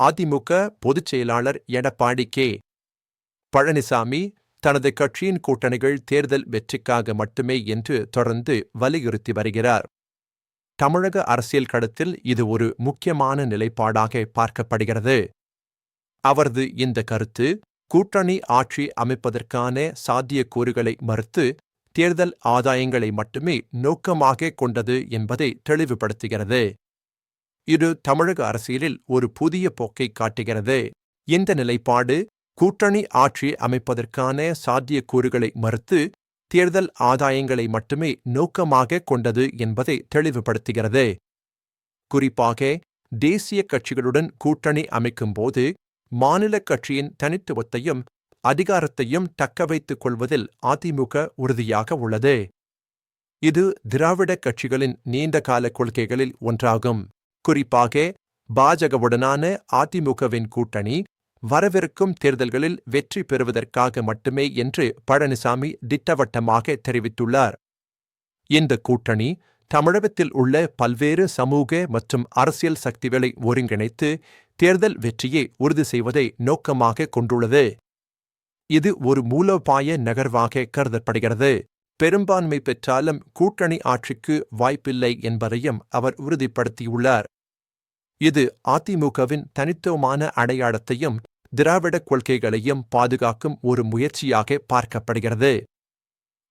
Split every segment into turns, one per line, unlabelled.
அதிமுக பொதுச் செயலாளர் எடப்பாடி கே. பழனிசாமி தனது கட்சியின் கூட்டணிகள் தேர்தல் வெற்றிக்காக மட்டுமே என்று தொடர்ந்து வலியுறுத்தி வருகிறார். தமிழக அரசியல் களத்தில் இது ஒரு முக்கியமான நிலைப்பாடாக பார்க்கப்படுகிறது. அவரது இந்த கருத்து கூட்டணி ஆட்சி அமைப்பதற்கான சாத்தியக்கூறுகளை மறுத்து தேர்தல் ஆதாயங்களை மட்டுமே நோக்கமாக கொண்டது என்பதை தெளிவுபடுத்துகிறது. இது தமிழக அரசியலில் ஒரு புதிய போக்கை காட்டுகிறது. இந்த நிலைப்பாடு கூட்டணி ஆட்சி அமைப்பதற்கான சாத்தியக்கூறுகளை மறுத்து தேர்தல் ஆதாயங்களை மட்டுமே நோக்கமாக கொண்டது என்பதை தெளிவுபடுத்துகிறது. குறிப்பாக தேசிய கட்சிகளுடன் கூட்டணி அமைக்கும்போது மாநில கட்சியின் தனித்துவத்தையும் அதிகாரத்தையும் தக்கவைத்துக் கொள்வதில் அதிமுக உறுதியாக உள்ளது. இது திராவிட கட்சிகளின் நீண்டகால கொள்கைகளில் ஒன்றாகும். குறிப்பாக பாஜகவுடனான அதிமுகவின் கூட்டணி வரவிருக்கும் தேர்தல்களில் வெற்றி பெறுவதற்காக மட்டுமே என்று பழனிசாமி திட்டவட்டமாக தெரிவித்துள்ளார். இந்த கூட்டணி தமிழகத்தில் உள்ள பல்வேறு சமூக மற்றும் அரசியல் சக்திகளை ஒருங்கிணைத்து தேர்தல் வெற்றியை உறுதி செய்வதை நோக்கமாக கொண்டுள்ளது. இது ஒரு மூலோபாய நகர்வாக கருதப்படுகிறது. பெரும்பான்மை பெற்றாலும் கூட்டணி ஆட்சிக்கு வாய்ப்பில்லை என்பதையும் அவர் உறுதிப்படுத்தியுள்ளார். இது அதிமுகவின் தனித்துவமான அடையாளத்தையும் திராவிட கொள்கைகளையும் பாதுகாக்கும் ஒரு முயற்சியாக பார்க்கப்படுகிறது.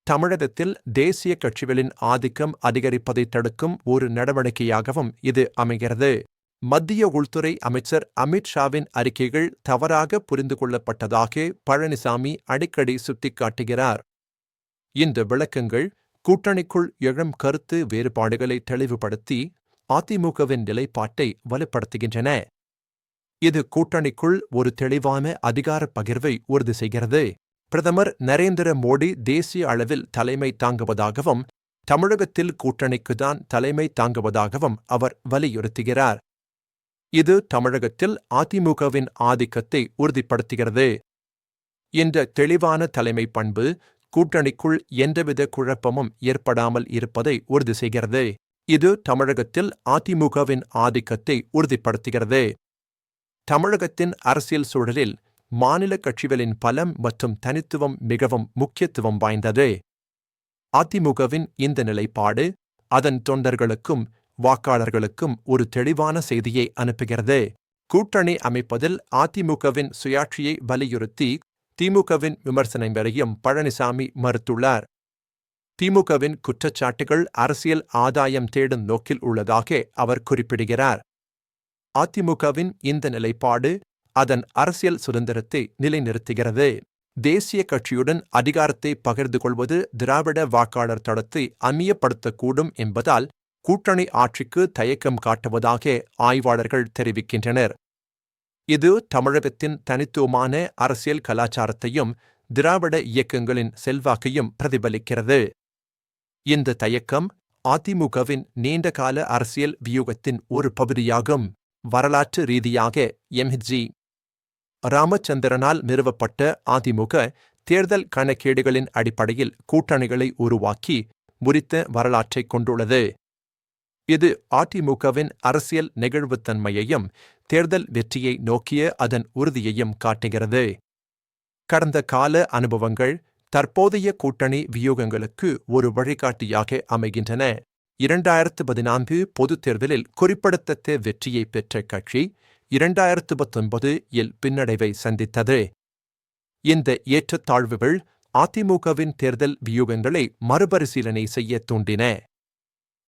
தமிழகத்தில் தேசிய கட்சிகளின் ஆதிக்கம் அதிகரிப்பதை தடுக்கும் ஒரு நடவடிக்கையாகவும் இது அமைகிறது. மத்திய உள்துறை அமைச்சர் அமித் ஷாவின் அறிக்கைகள் தவறாக புரிந்து கொள்ளப்பட்டதாக பழனிசாமி அடிக்கடி சுட்டிக்காட்டுகிறார். இந்த விளக்கங்கள் கூட்டணிக்குள் எழும் கருத்து வேறுபாடுகளை தெளிவுபடுத்தி அதிமுகவின் நிலைப்பாட்டை வலுப்படுத்துகின்றன. இது கூட்டணிக்குள் ஒரு தெளிவான அதிகார பகிர்வை உறுதி செய்கிறது. பிரதமர் நரேந்திர மோடி தேசிய அளவில் தலைமை தாங்குவதாகவும் தமிழகத்தில் கூட்டணிக்குதான் தலைமை தாங்குவதாகவும் அவர் வலியுறுத்துகிறார். இது தமிழகத்தில் அதிமுகவின் ஆதிக்கத்தை உறுதிப்படுத்துகிறது. இந்த தெளிவான தலைமை பண்பு கூட்டணிக்குள் எந்தவித குழப்பமும் ஏற்படாமல் இருப்பதை உறுதி செய்கிறது. இது தமிழகத்தில் அதிமுகவின் ஆதிக்கத்தை உறுதிப்படுத்துகிறது. தமிழகத்தின் அரசியல் சூழலில் மாநில கட்சிகளின் பலம் மற்றும் தனித்துவம் மிகவும் முக்கியத்துவம் வாய்ந்தது. அதிமுகவின் இந்த நிலைப்பாடு அதன் தொண்டர்களுக்கும் வாக்காளர்களுக்கும் ஒரு தெளிவான செய்தியை அனுப்புகிறது. கூட்டணி அமைப்பதில் அதிமுகவின் சுயாட்சியை வலியுறுத்தி திமுகவின் விமர்சனங்களையும் பழனிசாமி மறுத்துள்ளார். திமுகவின் குற்றச்சாட்டுகள் அரசியல் ஆதாயம் தேடும் நோக்கில் உள்ளதாக அவர் குறிப்பிடுகிறார். அதிமுகவின் இந்த நிலைப்பாடு அதன் அரசியல் சுதந்திரத்தை நிலைநிறுத்துகிறது. தேசிய கட்சியுடன் அதிகாரத்தை பகிர்ந்து கொள்வது திராவிட வாக்காளர் தளத்தை அந்நியப்படுத்தக்கூடும் என்பதால் கூட்டணி ஆட்சிக்கு தயக்கம் காட்டுவதாக ஆய்வாளர்கள் தெரிவிக்கின்றனர். இது தமிழகத்தின் தனித்துவமான அரசியல் கலாச்சாரத்தையும் திராவிட இயக்கங்களின் செல்வாக்கையும் பிரதிபலிக்கிறது. இந்த தயக்கம் அதிமுகவின் நீண்டகால அரசியல் வியூகத்தின் ஒரு பகுதியாகும். வரலாற்று ரீதியாக எம்.ஜி. ராமச்சந்திரனால் நிறுவப்பட்ட அதிமுக தேர்தல் கணக்கீடுகளின் அடிப்படையில் கூட்டணிகளை உருவாக்கி முறித்த வரலாற்றைக் கொண்டுள்ளது. இது அதிமுகவின் அரசியல் நெகிழ்வுத்தன்மையையும் தேர்தல் வெற்றியை நோக்கிய அதன் உறுதியையும் காட்டுகிறது. கடந்த கால அனுபவங்கள் தற்போதைய கூட்டணி வியூகங்களுக்கு ஒரு வழிகாட்டியாக அமைகின்றன. 2014 பொதுத் தேர்தலில் குறிப்பிடத்தக்க வெற்றியை பெற்ற கட்சி 2019 இல் பின்னடைவை சந்தித்தது. இந்த ஏற்றத்தாழ்வுகள் அதிமுகவின் தேர்தல் வியூகங்களை மறுபரிசீலனை செய்ய தூண்டின.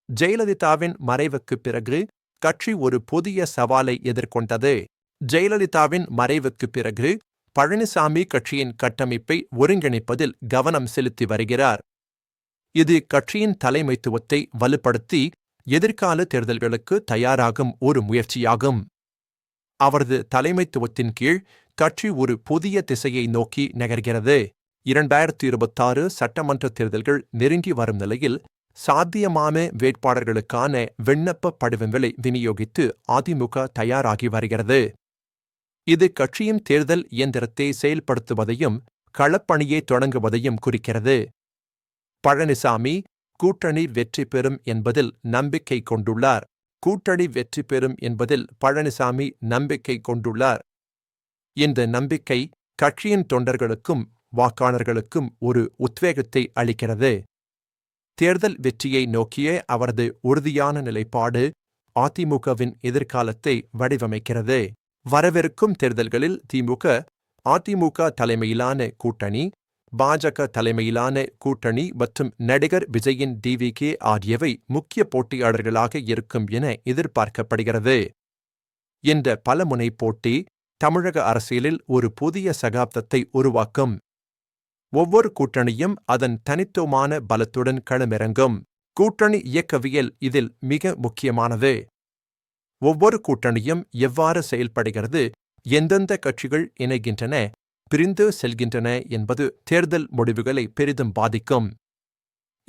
ஜெயலலிதாவின் மறைவுக்குப் பிறகு கட்சி ஒரு புதிய சவாலை எதிர்கொண்டது. ஜெயலலிதாவின் மறைவுக்குப் பிறகு பழனிசாமி கட்சியின் கட்டமைப்பை ஒருங்கிணைப்பதில் கவனம் செலுத்தி வருகிறார். இது கட்சியின் தலைமைத்துவத்தை வலுப்படுத்தி எதிர்கால தேர்தல்களுக்கு தயாராகும் ஒரு முயற்சியாகும். அவரது தலைமைத்துவத்தின் கீழ் கட்சி ஒரு புதிய திசையை நோக்கி நகர்கிறது. 2026 சட்டமன்ற தேர்தல்கள் நெருங்கி வரும் நிலையில் சாத்தியமான வேட்பாளர்களுக்கான விண்ணப்ப படிவங்களை விநியோகித்து அதிமுக தயாராகி வருகிறது. இது கட்சியின் தேர்தல் இயந்திரத்தை செயல்படுத்துவதையும் களப்பணியை தொடங்குவதையும் குறிக்கிறது. பழனிசாமி கூட்டணி வெற்றி பெறும் என்பதில் நம்பிக்கை கொண்டுள்ளார். கூட்டணி வெற்றி பெறும் என்பதில் பழனிசாமி நம்பிக்கை கொண்டுள்ளார். இந்த நம்பிக்கை கட்சியின் தொண்டர்களுக்கும் வாக்காளர்களுக்கும் ஒரு உத்வேகத்தை அளிக்கிறது. தேர்தல் வெற்றியை நோக்கிய அவரது உறுதியான நிலைப்பாடு அதிமுகவின் எதிர்காலத்தை வடிவமைக்கிறது. வரவிருக்கும் தேர்தல்களில் திமுக, அதிமுக தலைமையிலான கூட்டணி, பாஜக தலைமையிலான கூட்டணி மற்றும் நடிகர் விஜயின் டிவிகே ஆகியவை முக்கிய போட்டியாளர்களாக இருக்கும் என எதிர்பார்க்கப்படுகிறது. இந்த பலமுனை போட்டி தமிழக அரசியலில் ஒரு புதிய சகாப்தத்தை உருவாக்கும். ஒவ்வொரு கூட்டணியும் அதன் தனித்துவமான பலத்துடன் களமிறங்கும். கூட்டணி இயக்கவியல் இதில் மிக முக்கியமானது. ஒவ்வொரு கூட்டணியும் எவ்வாறு செயல்படுகிறது, எந்தெந்த கட்சிகள் இணைகின்றன, பிரிந்து செல்கின்றன என்பது தேர்தல் முடிவுகளை பெரிதும் பாதிக்கும்.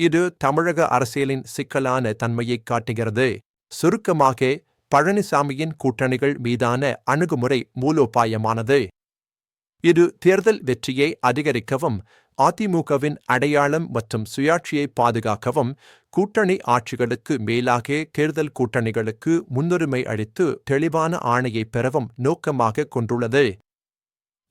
இது தமிழக அரசியலின் சிக்கலான தன்மையைக் காட்டுகிறது. சுருக்கமாக, பழனிசாமியின் கூட்டணிகள் மீதான அணுகுமுறை மூலோபாயமானது. இது தேர்தல் வெற்றியை அதிகரிக்கவும், அதிமுகவின் அடையாளம் மற்றும் சுயாட்சியை பாதுகாக்கவும், கூட்டணி ஆட்சிகளுக்கு மேலாக தேர்தல் கூட்டணிகளுக்கு முன்னுரிமை அளித்து தெளிவான ஆணையை பெறவும் நோக்கமாக கொண்டுள்ளது.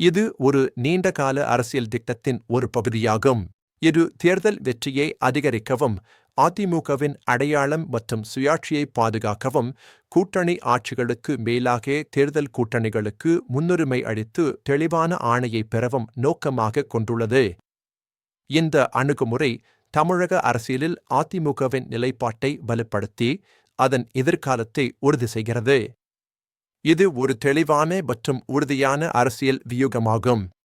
இது ஒரு நீண்டகால அரசியல் திட்டத்தின் ஒரு பகுதியாகும். இது தேர்தல் வெற்றியை அதிகரிக்கவும், அதிமுகவின் அடையாளம் மற்றும் சுயாட்சியை பாதுகாக்கவும், கூட்டணி ஆட்சிகளுக்கு மேலாக தேர்தல் கூட்டணிகளுக்கு முன்னுரிமை அளித்து தெளிவான ஆணையை பெறவும் நோக்கமாக கொண்டுள்ளது. இந்த அணுகுமுறை தமிழக அரசியலில் அதிமுகவின் நிலைப்பாட்டை வலுப்படுத்தி அதன் எதிர்காலத்தை உறுதி செய்கிறது. இது ஒரு தெளிவான மற்றும் உறுதியான அரசியல் வியூகமாகும்.